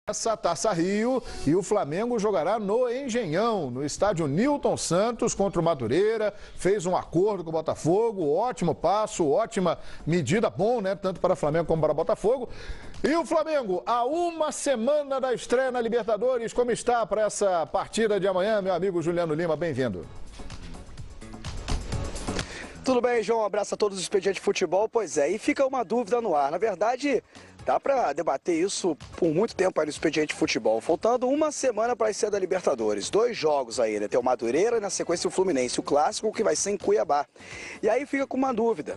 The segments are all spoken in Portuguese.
Essa Taça Rio e o Flamengo jogará no Engenhão, no estádio Nilton Santos contra o Madureira. Fez um acordo com o Botafogo, ótimo passo, ótima medida, bom, né? Tanto para o Flamengo como para o Botafogo. E o Flamengo, há uma semana da estreia na Libertadores, como está para essa partida de amanhã, meu amigo Juliano Lima? Bem-vindo. Tudo bem, João? Um abraço a todos os expedientes de futebol. Pois é, e fica uma dúvida no ar. Na verdade, dá para debater isso por muito tempo aí no expediente de futebol. Faltando uma semana para a estreia da Libertadores. 2 jogos aí, né? Tem o Madureira e na sequência o Fluminense. O clássico que vai ser em Cuiabá. E aí fica com uma dúvida.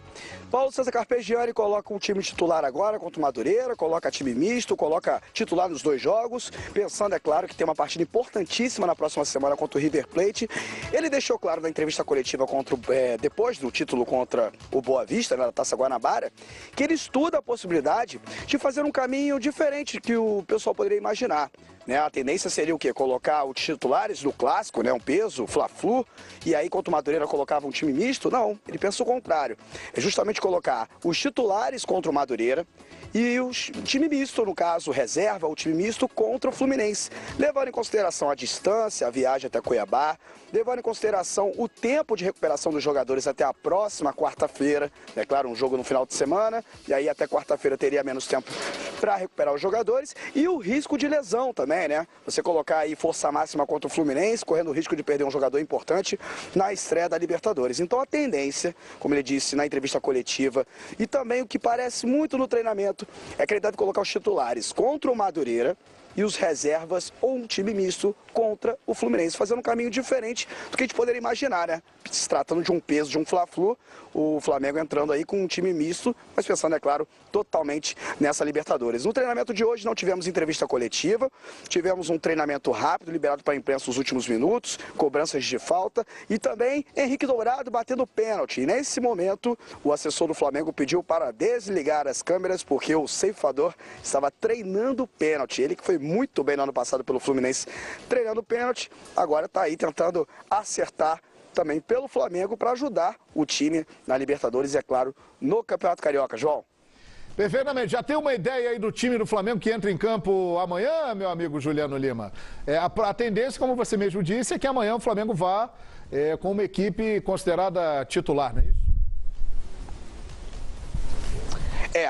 Paulo César Carpegiani coloca um time titular agora contra o Madureira, coloca time misto, coloca titular nos 2 jogos, pensando, é claro, que tem uma partida importantíssima na próxima semana contra o River Plate. Ele deixou claro na entrevista coletiva depois do título contra o Boa Vista, né, na Taça Guanabara, que ele estuda a possibilidade de fazer um caminho diferente que o pessoal poderia imaginar. A tendência seria o quê? Colocar os titulares do clássico, né? Um peso, Fla-Flu, e aí contra o Madureira colocava um time misto? Não, ele pensa o contrário. É justamente colocar os titulares contra o Madureira e o time misto, no caso, reserva, o time misto contra o Fluminense. Levando em consideração a distância, a viagem até Cuiabá, levando em consideração o tempo de recuperação dos jogadores até a próxima quarta-feira. É claro, um jogo no final de semana, e aí até quarta-feira teria menos tempo para recuperar os jogadores. E o risco de lesão também, né? Você colocar aí força máxima contra o Fluminense, correndo o risco de perder um jogador importante na estreia da Libertadores. Então a tendência, como ele disse na entrevista coletiva, e também o que parece muito no treinamento, é que ele deve colocar os titulares contra o Madureira e os reservas ou um time misto contra o Fluminense, fazendo um caminho diferente do que a gente poderia imaginar, né? Se tratando de um peso, de um Fla-Flu, o Flamengo entrando aí com um time misto, mas pensando, é claro, totalmente nessa Libertadores. No treinamento de hoje não tivemos entrevista coletiva, tivemos um treinamento rápido, liberado para a imprensa nos últimos minutos, cobranças de falta e também Henrique Dourado batendo pênalti. E nesse momento, o assessor do Flamengo pediu para desligar as câmeras porque o ceifador estava treinando pênalti. Ele que foi muito bem no ano passado pelo Fluminense treinando pênalti, agora está aí tentando acertar também pelo Flamengo para ajudar o time na Libertadores e, é claro, no Campeonato Carioca. João? Perfeitamente. Já tem uma ideia aí do time do Flamengo que entra em campo amanhã, meu amigo Juliano Lima? A tendência, como você mesmo disse, é que amanhã o Flamengo vá com uma equipe considerada titular, não é isso?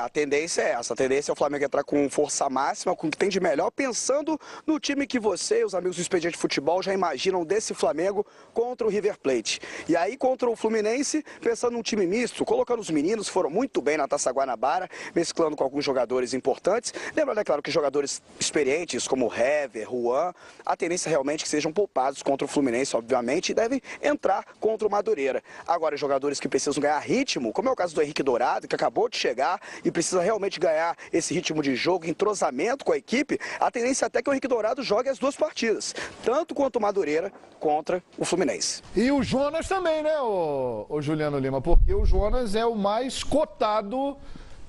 A tendência é essa. A tendência é o Flamengo entrar com força máxima, com o que tem de melhor, pensando no time que você e os amigos do Expediente de Futebol já imaginam desse Flamengo contra o River Plate. E aí contra o Fluminense, pensando num time misto, colocando os meninos, foram muito bem na Taça Guanabara, mesclando com alguns jogadores importantes. Lembrando, é claro, que jogadores experientes como Hever, Juan, a tendência realmente é que sejam poupados contra o Fluminense, obviamente, e devem entrar contra o Madureira. Agora, jogadores que precisam ganhar ritmo, como é o caso do Henrique Dourado, que acabou de chegar e precisa realmente ganhar esse ritmo de jogo, entrosamento com a equipe, a tendência até que o Henrique Dourado jogue as 2 partidas, tanto quanto o Madureira contra o Fluminense. E o Jonas também, né, o Juliano Lima? Porque o Jonas é o mais cotado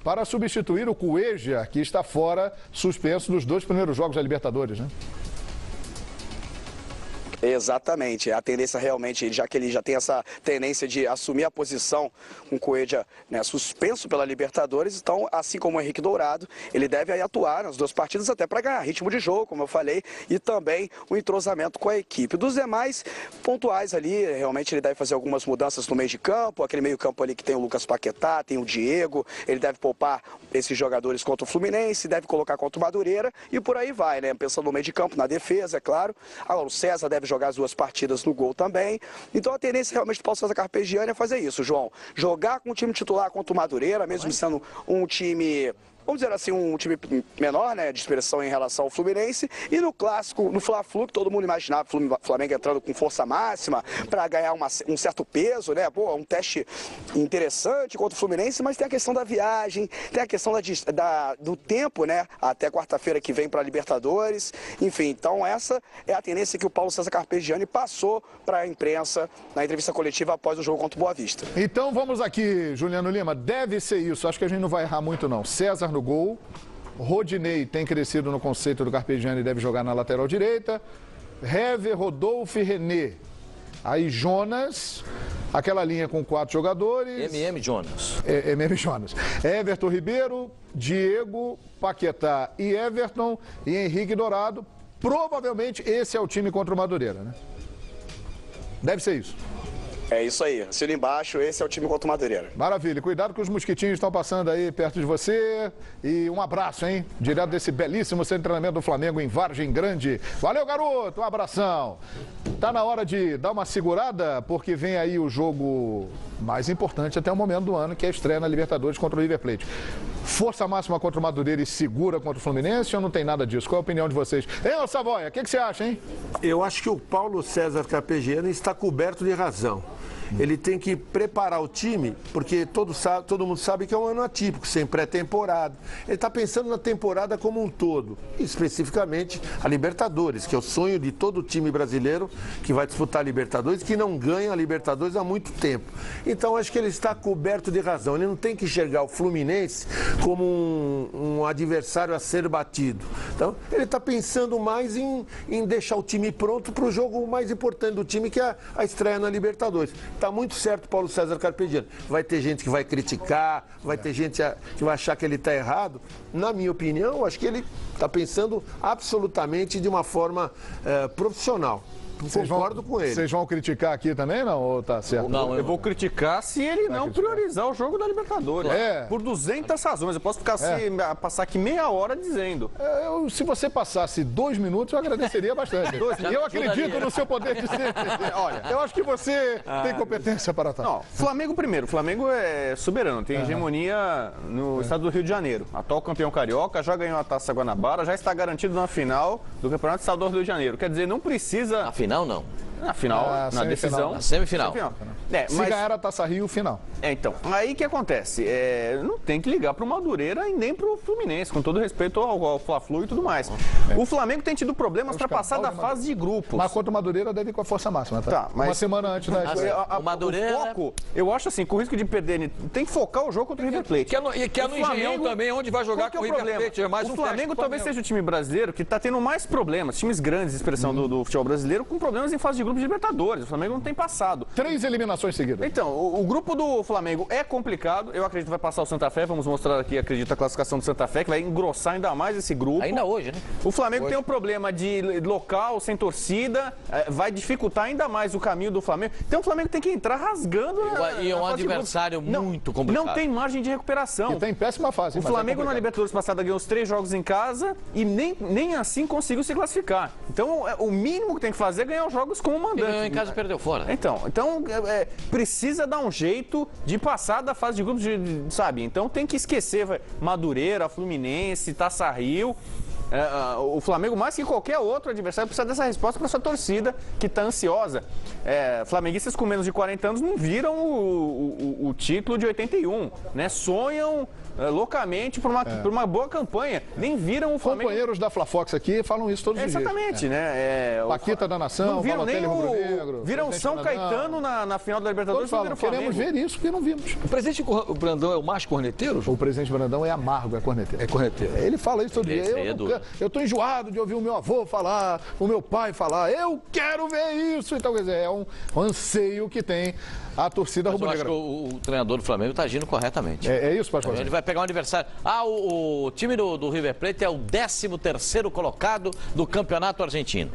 para substituir o Cueja, que está fora, suspenso dos 2 primeiros jogos da Libertadores, né? Exatamente, a tendência realmente, já que ele já tem essa tendência de assumir a posição com o Cueja, né, suspenso pela Libertadores, então, assim como o Henrique Dourado, ele deve aí atuar nas 2 partidas até para ganhar ritmo de jogo, como eu falei, e também o entrosamento com a equipe. Dos demais pontuais ali, realmente ele deve fazer algumas mudanças no meio de campo, aquele meio campo ali que tem o Lucas Paquetá, tem o Diego, ele deve poupar esses jogadores contra o Fluminense, deve colocar contra o Madureira e por aí vai, né, pensando no meio de campo, na defesa, é claro. Agora o César deve jogar as 2 partidas no gol também. Então a tendência realmente do Paulo César Carpegiani é fazer isso, João. Jogar com o time titular contra o Madureira, mesmo sendo um time, vamos dizer assim, um time menor, né, de expressão em relação ao Fluminense, e no clássico, no Fla-Flu, que todo mundo imaginava o Flamengo entrando com força máxima para ganhar um certo peso, né, um teste interessante contra o Fluminense, mas tem a questão da viagem, tem a questão do tempo, né, até quarta-feira que vem para a Libertadores, enfim, então essa é a tendência que o Paulo César Carpegiani passou para a imprensa na entrevista coletiva após o jogo contra o Boa Vista. Então vamos aqui, Juliano Lima, deve ser isso, acho que a gente não vai errar muito não. César no gol, Rodinei tem crescido no conceito do Carpegiani e deve jogar na lateral direita, Hever, Rodolfo e René. Aí Jonas, aquela linha com 4 jogadores. Jonas. Jonas. Everton Ribeiro, Diego, Paquetá e Everton e Henrique Dourado. Provavelmente esse é o time contra o Madureira, né? Deve ser isso. É isso aí, assina embaixo, esse é o time contra o Madureira. Maravilha, cuidado que os mosquitinhos estão passando aí perto de você. E um abraço, hein? Direto desse belíssimo centro de treinamento do Flamengo em Vargem Grande. Valeu, garoto, um abração. Tá na hora de dar uma segurada, porque vem aí o jogo mais importante até o momento do ano, que é a estreia na Libertadores contra o River Plate. Força máxima contra o Madureira e segura contra o Fluminense ou não tem nada disso? Qual é a opinião de vocês? Hein, ô Savoia, o que você acha, hein? Eu acho que o Paulo César Carpegiani está coberto de razão. Ele tem que preparar o time, porque todo mundo sabe que é um ano atípico, sem pré-temporada. Ele está pensando na temporada como um todo, especificamente a Libertadores, que é o sonho de todo time brasileiro que vai disputar a Libertadores, que não ganha a Libertadores há muito tempo. Então, acho que ele está coberto de razão. Ele não tem que enxergar o Fluminense como um adversário a ser batido. Então, ele está pensando mais em deixar o time pronto para o jogo mais importante do time, que é a estreia na Libertadores. Está muito certo, Paulo César Carpegiani. Vai ter gente que vai criticar, vai ter gente que vai achar que ele está errado. Na minha opinião, acho que ele está pensando absolutamente de uma forma profissional. Concordo com ele. Vocês vão criticar aqui também, não? Ou tá certo? Não, eu vou criticar se ele não priorizar o jogo da Libertadores. Por 200 razões. Eu posso ficar passar aqui meia hora dizendo. Se você passasse 2 minutos, eu agradeceria bastante. Eu acredito no seu poder de ser. Olha, eu acho que você tem competência para tal. Não, Flamengo primeiro. Flamengo é soberano, tem hegemonia no estado do Rio de Janeiro. Atual campeão carioca, já ganhou a Taça Guanabara, já está garantido na final do Campeonato Estadual do Rio de Janeiro. Quer dizer, não precisa... Na final, não. Na final, na decisão. Na semifinal. Se ganhar a Taça Rio, final. Então, aí que acontece? Não tem que ligar para o Madureira e nem para o Fluminense, com todo respeito ao Fla-Flu e tudo mais. O Flamengo tem tido problemas para passar da fase de grupos. Mas contra o Madureira deve ir com a força máxima, tá? Mas uma semana antes da o Madureira... O foco, eu acho assim, com o risco de perder, tem que focar o jogo contra o River Plate. Que é no Engenhão também, onde vai jogar com o River Plate. O Flamengo talvez seja o time brasileiro que está tendo mais problemas, times grandes de expressão do futebol brasileiro, com problemas em fase de grupos de Libertadores. O Flamengo não tem passado. 3 eliminações seguidas. Então, o grupo do Flamengo é complicado. Eu acredito que vai passar o Santa Fé. Vamos mostrar aqui, acredito, a classificação do Santa Fé, que vai engrossar ainda mais esse grupo. Ainda hoje, né? O Flamengo tem um problema de local, sem torcida. Vai dificultar ainda mais o caminho do Flamengo. Então, o Flamengo tem que entrar rasgando. E é um adversário muito complicado. Não tem margem de recuperação. E tem péssima fase. O Flamengo na Libertadores passada ganhou os 3 jogos em casa e nem assim conseguiu se classificar. Então, o mínimo que tem que fazer é ganhar os jogos como mandante. Ganhou em casa, perdeu fora. Então precisa dar um jeito de passar da fase de grupos, sabe? Então tem que esquecer Madureira, Fluminense, Taça Rio. O Flamengo, mais que qualquer outro adversário, precisa dessa resposta para sua torcida que está ansiosa. Flamenguistas com menos de 40 anos não viram o título de 81, né? Sonham loucamente por uma boa campanha. Nem viram o Flamengo. Companheiros da Fla-Fox aqui falam isso todos os dias. Exatamente, né? Paquita da Nação, não viram nem Rubro-Negro, viram São Caetano na final da Libertadores. Falam, queremos ver isso porque não vimos. O presidente Brandão é o mais corneteiro? O presidente Brandão é amargo, é corneteiro. É corneteiro. Ele fala isso todo dia. Eu tô enjoado de ouvir o meu avô falar, o meu pai falar. Eu quero ver isso. Então, quer dizer, é um anseio que tem a torcida rubro-negra. Eu acho que o treinador do Flamengo está agindo corretamente. É isso, Pascoal? Ele vai pegar um adversário. O time do River Plate é o 13º colocado do campeonato argentino.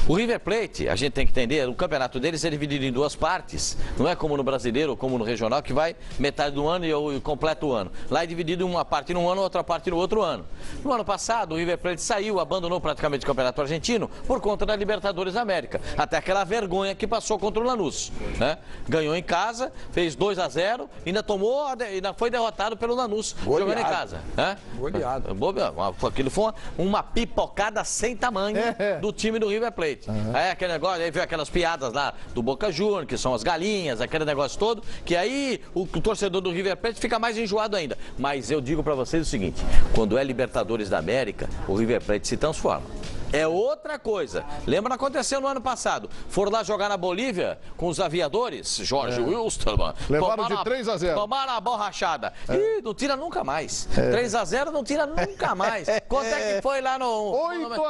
O River Plate, a gente tem que entender, o campeonato deles é dividido em 2 partes. Não é como no brasileiro ou como no regional, que vai metade do ano e completa o ano. Lá é dividido uma parte num ano, outra parte no outro ano. No ano passado, o River Plate saiu, abandonou praticamente o campeonato argentino por conta da Libertadores da América. Até aquela vergonha que passou contra o Lanús, né? Ganhou em casa, fez 2-0, ainda foi derrotado pelo Lanús, jogando em casa. Goleado. Aquilo foi uma pipocada sem tamanho do time do River Plate. Aquele negócio, aí veio aquelas piadas lá do Boca Juniors, que são as galinhas, aquele negócio todo, que aí o torcedor do River Plate fica mais enjoado ainda. Mas eu digo pra vocês o seguinte, quando é Libertadores da América, o River Plate se transforma. É outra coisa. Lembra que aconteceu no ano passado? Foram lá jogar na Bolívia com os aviadores, Jorge Wilstermann. Levaram de 3-0. Tomaram a borrachada. Ih, não tira nunca mais. 3-0 não tira nunca mais. Quanto é que foi lá no...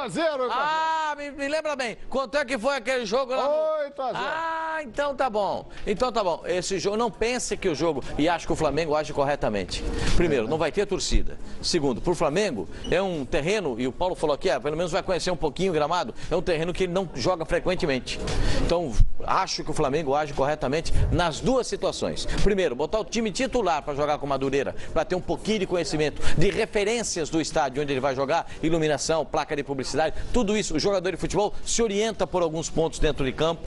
8-0. Me lembra bem. Quanto é que foi aquele jogo lá no... 8-0. Ah, então tá bom. Então tá bom. Esse jogo, não pense que o jogo, e acho que o Flamengo age corretamente. Primeiro, não vai ter torcida. Segundo, pro Flamengo, é um terreno, e o Paulo falou aqui, pelo menos vai conhecer um pouquinho o gramado, é um terreno que ele não joga frequentemente. Então, acho que o Flamengo age corretamente nas duas situações. Primeiro, botar o time titular para jogar com Madureira, para ter um pouquinho de conhecimento, de referências do estádio onde ele vai jogar, iluminação, placa de publicidade, tudo isso. O jogador de futebol se orienta por alguns pontos dentro de campo.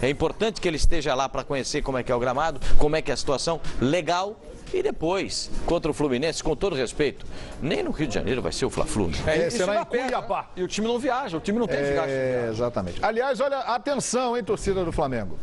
É importante que ele esteja lá para conhecer como é que é o gramado, como é que é a situação legal. E depois, contra o Fluminense, com todo respeito, nem no Rio de Janeiro vai ser o Fla-Flu. Será em Cuiabá. E o time não viaja, o time não tem desgaste. Exatamente. Aliás, olha, atenção, hein, torcida do Flamengo.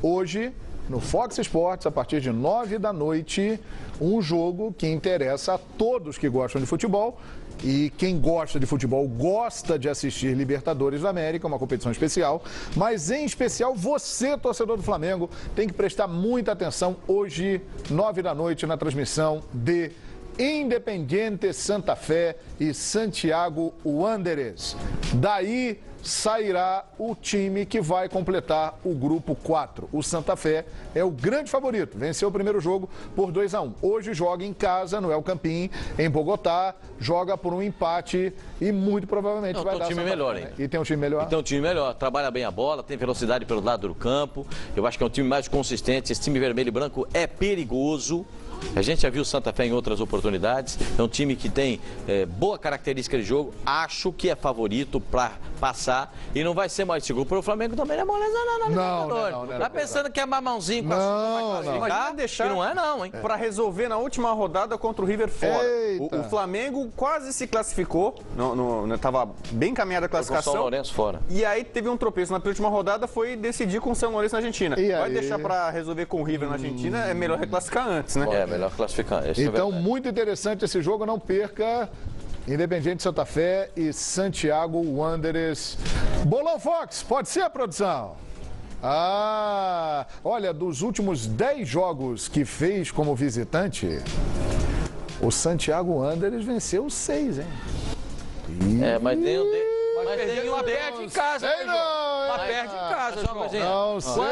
Hoje, no Fox Sports, a partir de 9 da noite, um jogo que interessa a todos que gostam de futebol. E quem gosta de futebol gosta de assistir Libertadores da América, uma competição especial. Mas, em especial, você, torcedor do Flamengo, tem que prestar muita atenção hoje, 9 da noite, na transmissão de Independiente Santa Fé e Santiago Wanderers. Daí sairá o time que vai completar o grupo 4. O Santa Fé é o grande favorito, venceu o primeiro jogo por 2-1. Hoje joga em casa, no El Campín, em Bogotá, joga por um empate e muito provavelmente vai dar um time melhor, hein? E tem um time melhor? E tem um time melhor, trabalha bem a bola, tem velocidade pelo lado do campo. Eu acho que é um time mais consistente. Esse time vermelho e branco é perigoso. A gente já viu o Santa Fé em outras oportunidades. É um time que tem boa característica de jogo. Acho que é favorito para passar. E não vai ser mais seguro. Para o Flamengo também não é moleza, não. Tá pensando que é mamãozinho com não. Imagina deixar. Não é, não, hein? Para resolver na última rodada contra o River fora. O Flamengo quase se classificou. Tava bem caminhada a classificação. Com o São Lourenço fora. E aí teve um tropeço na penúltima rodada, foi decidir com o São Lourenço na Argentina. Vai deixar para resolver com o River na Argentina, é melhor reclassificar antes, né? É melhor classificar. Então, muito interessante esse jogo, não perca. Independiente Santa Fé e Santiago Wanderers. Bolão Fox, pode ser, produção? Olha, dos últimos 10 jogos que fez como visitante, o Santiago Wanderers venceu 6, hein? Mas nenhum Mas perde em casa. Sei não, mas perde em casa, João. Não sei.